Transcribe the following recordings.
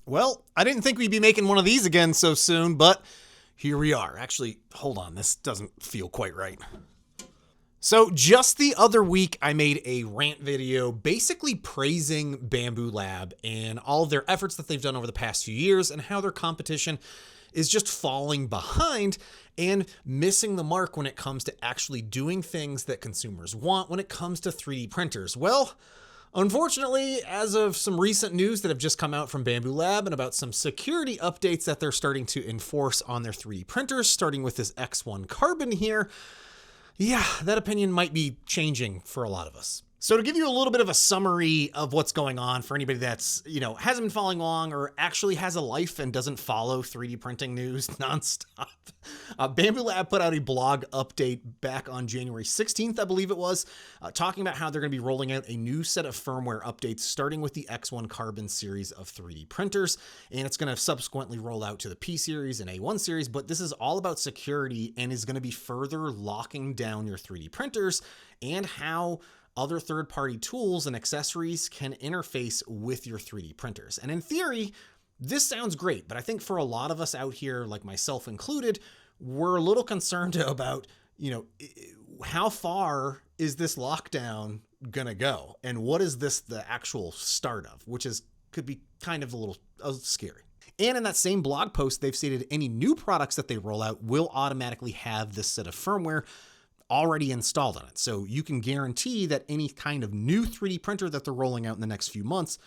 Well, I didn't think we'd be making one of these again so soon, but here we are. Actually, hold on, this doesn't feel quite right. So just the other week, I made a rant video basically praising Bambu Lab and all of their efforts that they've done over the past few years and how their competition is just falling behind and missing the mark when it comes to actually doing things that consumers want when it comes to 3D printers. Well, unfortunately, as of some recent news that have just come out from Bambu Lab and about some security updates that they're starting to enforce on their 3D printers, starting with this X1 Carbon here, yeah, that opinion might be changing for a lot of us. So to give you a little bit of a summary of what's going on for anybody that's, hasn't been following along or actually has a life and doesn't follow 3D printing news nonstop, Bambu Lab put out a blog update back on January 16th, I believe it was, talking about how they're going to be rolling out a new set of firmware updates starting with the X1 Carbon series of 3D printers, and it's going to subsequently roll out to the P series and A1 series, but this is all about security and is going to be further locking down your 3D printers and how other third-party tools and accessories can interface with your 3D printers. And in theory, this sounds great, but I think for a lot of us out here, like myself included, we're a little concerned about, how far is this lockdown gonna go? And what is this the actual start of? Which could be kind of a little scary. And in that same blog post, they've stated any new products that they roll out will automatically have this set of firmware already installed on it. So you can guarantee that any kind of new 3D printer that they're rolling out in the next few months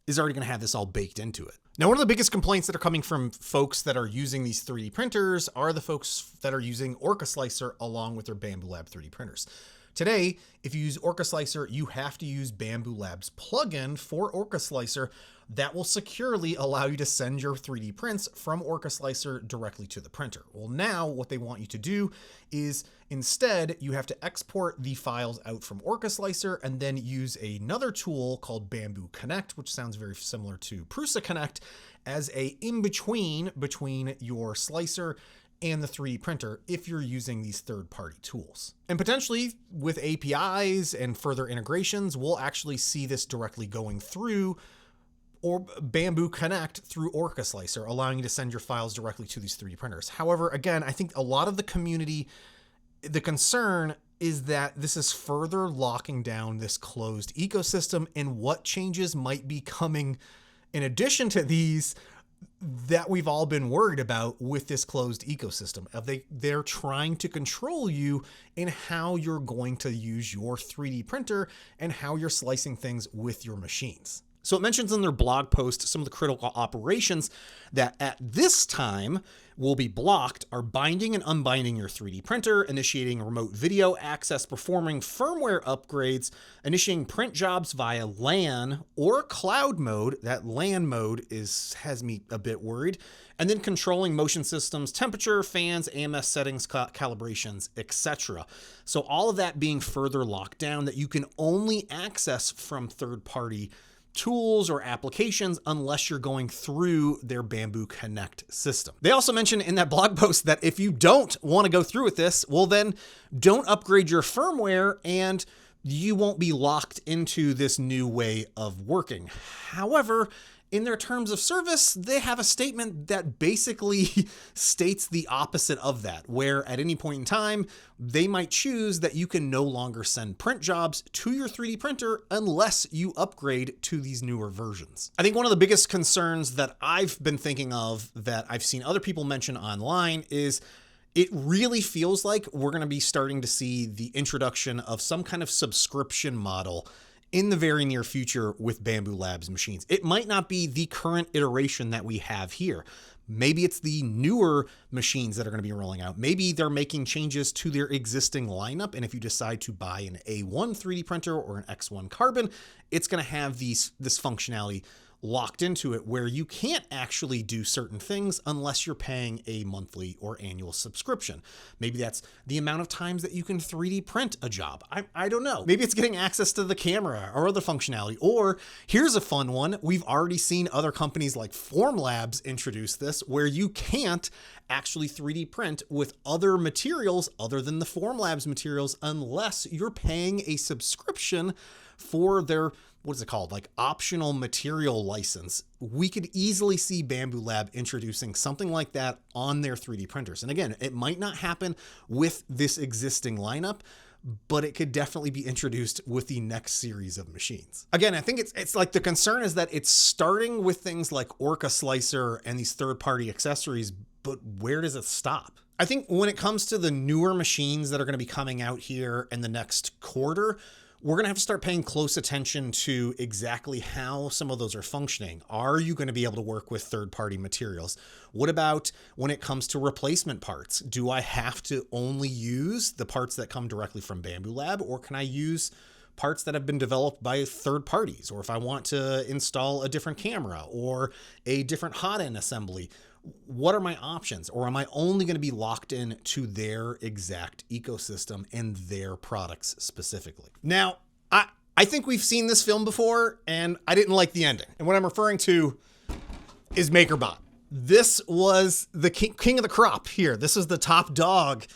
is already going to have this all baked into it. Now, one of the biggest complaints that are coming from folks that are using these 3D printers are the folks that are using Orca Slicer along with their Bambu Lab 3D printers. Today, if you use Orca Slicer, you have to use Bambu Lab's plugin for Orca Slicer that will securely allow you to send your 3D prints from Orca Slicer directly to the printer. Well, now what they want you to do is instead you have to export the files out from Orca Slicer and then use another tool called Bambu Connect, which sounds very similar to Prusa Connect, as a in-between between your slicer and the 3D printer if you're using these third-party tools. And potentially with APIs and further integrations, we'll actually see this directly going through or Bambu Connect through Orca Slicer, allowing you to send your files directly to these 3D printers. However, again, I think a lot of the community, the concern is that this is further locking down this closed ecosystem and what changes might be coming in addition to these that we've all been worried about with this closed ecosystem. They're trying to control you in how you're going to use your 3D printer and how you're slicing things with your machines. So it mentions in their blog post some of the critical operations that at this time will be blocked are binding and unbinding your 3D printer, initiating remote video access, performing firmware upgrades, initiating print jobs via LAN or cloud mode. That LAN mode has me a bit worried. And then controlling motion systems, temperature, fans, AMS settings, calibrations, etc. So all of that being further locked down that you can only access from third-party tools or applications unless you're going through their Bambu Connect system. They also mentioned in that blog post that if you don't want to go through with this, well then don't upgrade your firmware and you won't be locked into this new way of working. However, in their terms of service, they have a statement that basically states the opposite of that, where at any point in time, they might choose that you can no longer send print jobs to your 3D printer unless you upgrade to these newer versions. I think one of the biggest concerns that I've been thinking of that I've seen other people mention online is it really feels like we're going to be starting to see the introduction of some kind of subscription model in the very near future with Bambu Labs machines. It might not be the current iteration that we have here. Maybe it's the newer machines that are going to be rolling out. Maybe they're making changes to their existing lineup. And if you decide to buy an A1 3D printer or an X1 Carbon, it's going to have this functionality locked into it where you can't actually do certain things unless you're paying a monthly or annual subscription. Maybe that's the amount of times that you can 3D print a job. I don't know. Maybe it's getting access to the camera or other functionality. Or here's a fun one. We've already seen other companies like Formlabs introduce this where you can't actually 3D print with other materials other than the Formlabs materials unless you're paying a subscription for their what is it called? Like optional material license, we could easily see Bambu Lab introducing something like that on their 3D printers. And again, it might not happen with this existing lineup, but it could definitely be introduced with the next series of machines. Again, I think it's like the concern is that it's starting with things like Orca Slicer and these third-party accessories, but where does it stop? I think when it comes to the newer machines that are going to be coming out here in the next quarter, we're going to have to start paying close attention to exactly how some of those are functioning. Are you going to be able to work with third-party materials? What about when it comes to replacement parts? Do I have to only use the parts that come directly from Bambu Lab, or can I use parts that have been developed by third parties? Or if I want to install a different camera or a different hot end assembly, what are my options? Or am I only going to be locked in to their exact ecosystem and their products specifically? Now, I think we've seen this film before, and I didn't like the ending. And what I'm referring to is Makerbot. This was the king of the crop here. This is the top dog,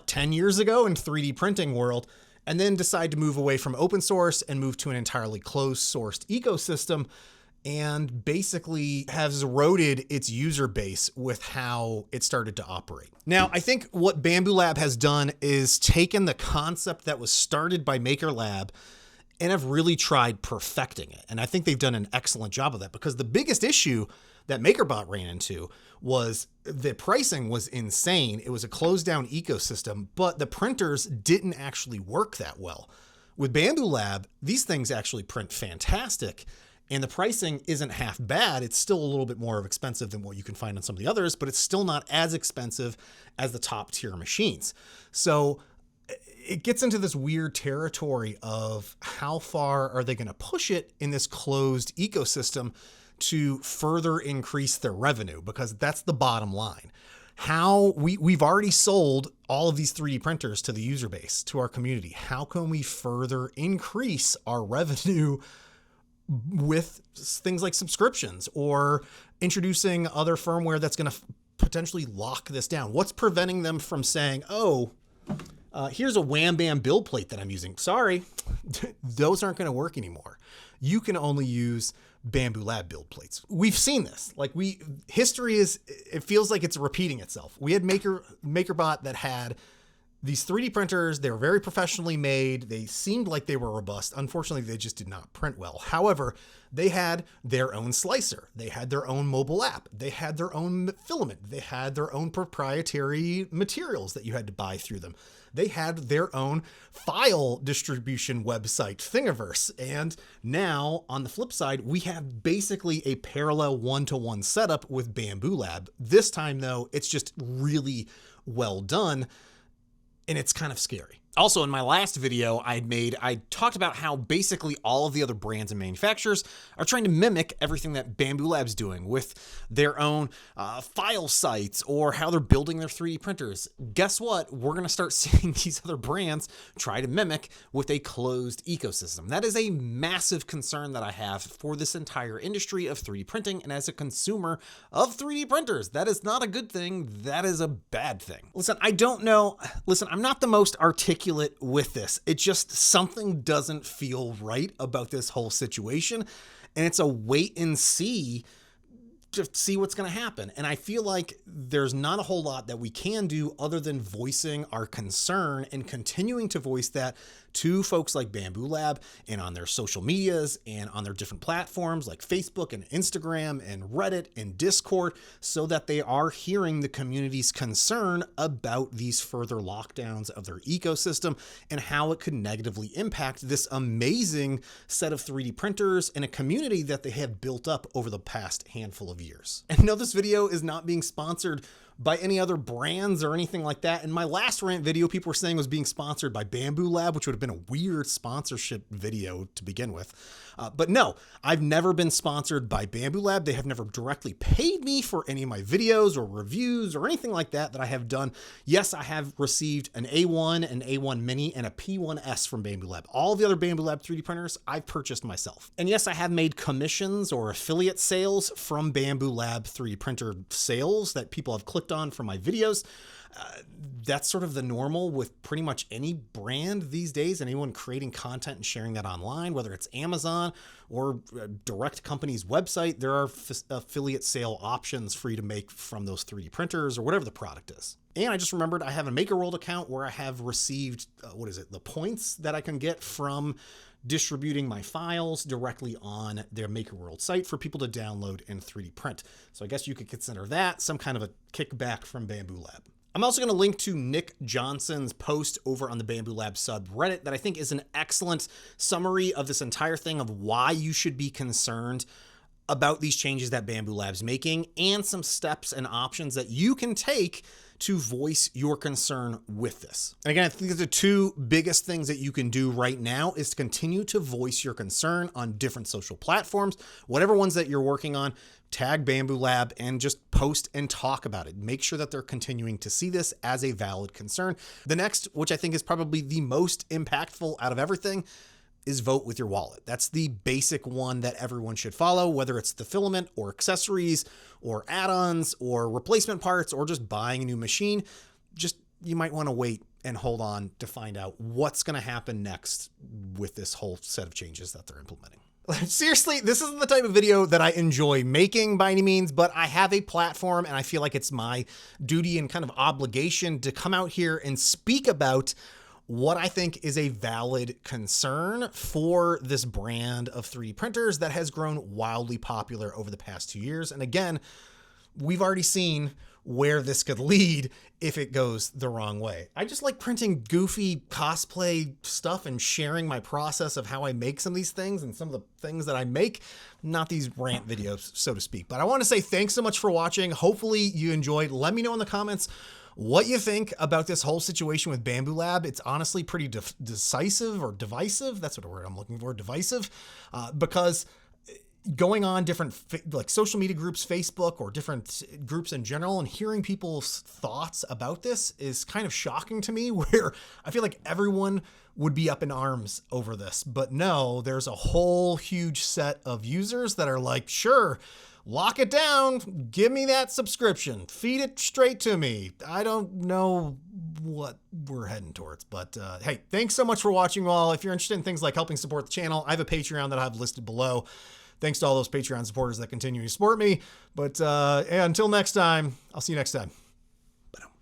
10 years ago in 3D printing world, and then decide to move away from open source and move to an entirely closed sourced ecosystem, and basically has eroded its user base with how it started to operate. Now, I think what Bambu Lab has done is taken the concept that was started by Maker Lab and have really tried perfecting it. And I think they've done an excellent job of that, because the biggest issue that Makerbot ran into was the pricing was insane. It was a closed down ecosystem, but the printers didn't actually work that well. With Bambu Lab, these things actually print fantastic, and the pricing isn't half bad. It's still a little bit more expensive than what you can find on some of the others, but it's still not as expensive as the top tier machines. So it gets into this weird territory of how far are they going to push it in this closed ecosystem to further increase their revenue, because that's the bottom line. How we've already sold all of these 3D printers to the user base, to our community. How can we further increase our revenue with things like subscriptions or introducing other firmware that's going to potentially lock this down? What's preventing them from saying, here's a Wham Bam build plate that I'm using. Sorry, those aren't going to work anymore. You can only use Bambu Lab build plates. We've seen this. History it feels like it's repeating itself. We had Makerbot that had these 3D printers. They were very professionally made. They seemed like they were robust. Unfortunately, they just did not print well. However, they had their own slicer. They had their own mobile app. They had their own filament. They had their own proprietary materials that you had to buy through them. They had their own file distribution website, Thingiverse. And now, on the flip side, we have basically a parallel one-to-one setup with Bambu Lab. This time, though, it's just really well done, and it's kind of scary. Also, in my last video I talked about how basically all of the other brands and manufacturers are trying to mimic everything that Bambu Lab's doing with their own file sites or how they're building their 3D printers. Guess what? We're going to start seeing these other brands try to mimic with a closed ecosystem. That is a massive concern that I have for this entire industry of 3D printing, and as a consumer of 3D printers, that is not a good thing. That is a bad thing. Listen, I'm not the most articulate with this. It just, something doesn't feel right about this whole situation, and it's a wait and see to see what's going to happen. And I feel like there's not a whole lot that we can do other than voicing our concern and continuing to voice that to folks like Bambu Lab and on their social medias and on their different platforms like Facebook and Instagram and Reddit and Discord, so that they are hearing the community's concern about these further lockdowns of their ecosystem and how it could negatively impact this amazing set of 3D printers and a community that they have built up over the past handful of years. And no, this video is not being sponsored by any other brands or anything like that. In my last rant video, people were saying it was being sponsored by Bambu Lab, which would have been a weird sponsorship video to begin with. But no, I've never been sponsored by Bambu Lab. They have never directly paid me for any of my videos or reviews or anything like that I have done. Yes, I have received an A1, an A1 Mini, and a P1S from Bambu Lab. All the other Bambu Lab 3D printers I've purchased myself. And yes, I have made commissions or affiliate sales from Bambu Lab 3D printer sales that people have clicked clicked on from my videos. That's sort of the normal with pretty much any brand these days. Anyone creating content and sharing that online, whether it's Amazon or a direct company's website, there are affiliate sale options for you to make from those 3D printers or whatever the product is. And I just remembered I have a Makerbot account where I have received, the points that I can get from distributing my files directly on their Makerbot site for people to download and 3D print. So I guess you could consider that some kind of a kickback from Bambu Lab. I'm also going to link to Nick Johnson's post over on the Bambu Lab subreddit that I think is an excellent summary of this entire thing of why you should be concerned about these changes that Bambu Lab's making and some steps and options that you can take to voice your concern with this. And again, I think the two biggest things that you can do right now is to continue to voice your concern on different social platforms, whatever ones that you're working on. Tag Bambu Lab and just post and talk about it. Make sure that they're continuing to see this as a valid concern. The next, which I think is probably the most impactful out of everything, is vote with your wallet. That's the basic one that everyone should follow, whether it's the filament or accessories or add-ons or replacement parts or just buying a new machine. Just, you might want to wait and hold on to find out what's going to happen next with this whole set of changes that they're implementing. Seriously, this isn't the type of video that I enjoy making by any means, but I have a platform and I feel like it's my duty and kind of obligation to come out here and speak about what I think is a valid concern for this brand of 3D printers that has grown wildly popular over the past 2 years. And again, we've already seen where this could lead if it goes the wrong way. I just like printing goofy cosplay stuff and sharing my process of how I make some of these things and some of the things that I make, not these rant videos, so to speak. But I want to say thanks so much for watching. Hopefully you enjoyed. Let me know in the comments what you think about this whole situation with Bambu Lab. It's honestly pretty decisive or divisive. That's what a word I'm looking for, divisive, because going on different like social media groups, Facebook, or different groups in general, and hearing people's thoughts about this is kind of shocking to me, where I feel like everyone would be up in arms over this. But no, there's a whole huge set of users that are like, sure, lock it down, give me that subscription, feed it straight to me. I don't know what we're heading towards, but hey, thanks so much for watching all. If you're interested in things like helping support the channel, I have a Patreon that I have listed below. Thanks to all those Patreon supporters that continue to support me. But until next time, I'll see you next time.